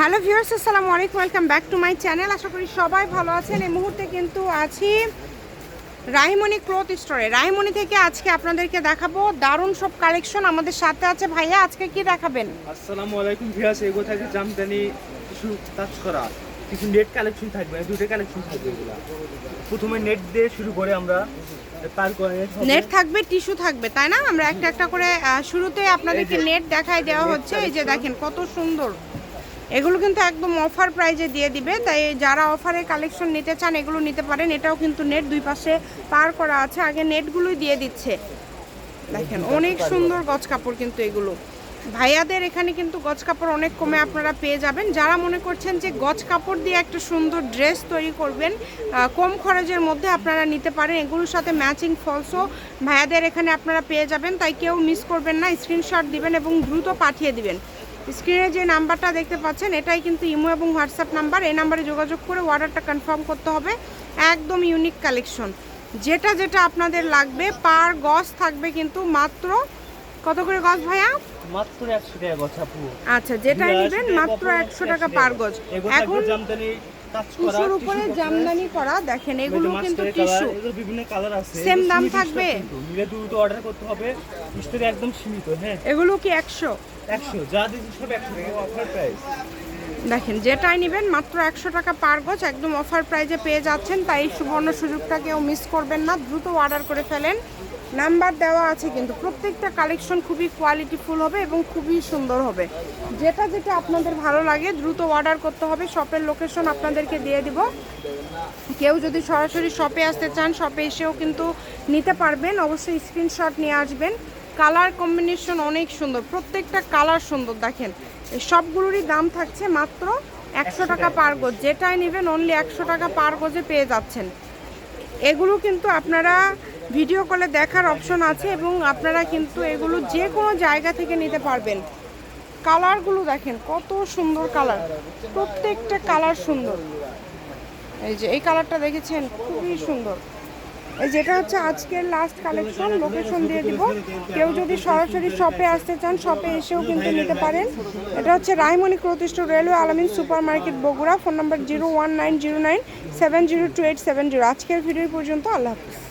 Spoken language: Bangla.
হ্যালো ভিউয়ার্স, আসসালামু আলাইকুম, welcome back to my channel. আশা করি সবাই ভালো আছেন। এই মুহূর্তে কিন্তু আছি রাহিমণি ক্লথ স্টোরে। রাহিমণি থেকে আজকে আপনাদেরকে দেখাবো দারুণ সব কালেকশন। আমাদের সাথে আছে ভাইয়া, আজকে কি দেখাবেন? আসসালামু আলাইকুম ভিউয়ার্স, এগুলো থাকে জামদানি কিছু কাজ করা, কিছু নেট কালেকশন থাকবে, দুটো কালেকশন থাকবে। এগুলা প্রথমে নেট দিয়ে শুরু করে আমরা নেট থাকবে, টিস্যু থাকবে, তাই না? আমরা একটা একটা করে শুরুতে আপনাদেরকে নেট দেখাই দেওয়া হচ্ছে। এই যে দেখেন কত সুন্দর, এগুলো কিন্তু একদম অফার প্রাইজে দিয়ে দিবে। তাই যারা অফারে কালেকশন নিতে চান এগুলো নিতে পারেন। এটাও কিন্তু নেট দুই পাশে পার করা আছে, আগে নেটগুলোই দিয়ে দিচ্ছে। দেখেন অনেক সুন্দর গজ কাপড় কিন্তু এগুলো। ভাইয়াদের এখানে কিন্তু গজ কাপড় অনেক কমে আপনারা পেয়ে যাবেন। যারা মনে করছেন যে গজ কাপড় দিয়ে একটা সুন্দর ড্রেস তৈরি করবেন কম খরচের মধ্যে, আপনারা নিতে পারেন। এগুলোর সাথে ম্যাচিং ফলসও ভাইয়াদের এখানে আপনারা পেয়ে যাবেন। তাই কেউ মিস করবেন না, স্ক্রিনশট দিবেন এবং দ্রুত পাঠিয়ে দিবেন। স্ক্রিনে যে নাম্বারটা দেখতে পাচ্ছেন এটাই কিন্তু ইমো এবং হোয়াটসঅ্যাপ নাম্বার। এই নাম্বারে যোগাযোগ করে অর্ডারটা কনফার্ম করতে হবে। একদম ইউনিক কালেকশন, যেটা যেটা আপনাদের লাগবে পার গজ থাকবে কিন্তু মাত্র কত করে গজ ভাইয়া? মাত্র 100 টাকা গজ আপু। আচ্ছা, যেটা নেবেন মাত্র 100 টাকা পার গজ। এখন জামদানি কাজ করা, টিস্যুর উপরে জামদানি করা, দেখেন এগুলো কিন্তু টিস্যু, এগুলো বিভিন্ন কালার আছে। সেম দাম থাকবে, নিলে দ্রুত অর্ডার করতে হবে, স্টকে একদম সীমিত। হ্যাঁ, এগুলো কি 100 যা দিচ্ছি সব 100 টাকা অফার প্রাইস। দেখেন যেটাই নেবেন মাত্র 100 টাকা পার গজ, একদম অফার প্রাইজে পেয়ে যাচ্ছেন। তাই এই সুবর্ণ সুযোগটা কেউ মিস করবেন না, দ্রুত অর্ডার করে ফেলেন। নাম্বার দেওয়া আছে কিন্তু। প্রত্যেকটা কালেকশন খুবই কোয়ালিটিফুল হবে এবং খুবই সুন্দর হবে। যেটা যেটা আপনাদের ভালো লাগে দ্রুত অর্ডার করতে হবে। শপের লোকেশন আপনাদেরকে দিয়ে দিব। কেউ যদি সরাসরি শপে আসতে চান শপে এসেও কিন্তু নিতে পারবেন। অবশ্যই স্ক্রিনশট নিয়ে আসবেন। কালার কম্বিনেশন অনেক সুন্দর, প্রত্যেকটা কালার সুন্দর। দেখেন এই সবগুলোরই দাম থাকছে মাত্র 100 টাকা পার গজ। যেটাই নেবেন অনলি 100 টাকা পার গজে পেয়ে যাচ্ছেন। এগুলো কিন্তু আপনারা ভিডিও কলে দেখার অপশন আছে এবং আপনারা কিন্তু এগুলো যে কোনো জায়গা থেকে নিতে পারবেন। কালারগুলো দেখেন কত সুন্দর কালার, প্রত্যেকটা কালার সুন্দর। এই যে এই কালারটা দেখেছেন, খুবই সুন্দর। এই যেটা হচ্ছে আজকের লাস্ট কালেকশন, লোকেশন দিয়ে দিব। কেউ যদি সরাসরি শপে আসতে চান শপে এসেও কিন্তু নিতে পারেন। এটা হচ্ছে রাহিমণি ক্লথ স্টোর, রেলওয়ে আলামিন super market, Bogura. Phone number 01909702870। আজকের ভিডিও পর্যন্ত, আল্লাহ হাফিজ।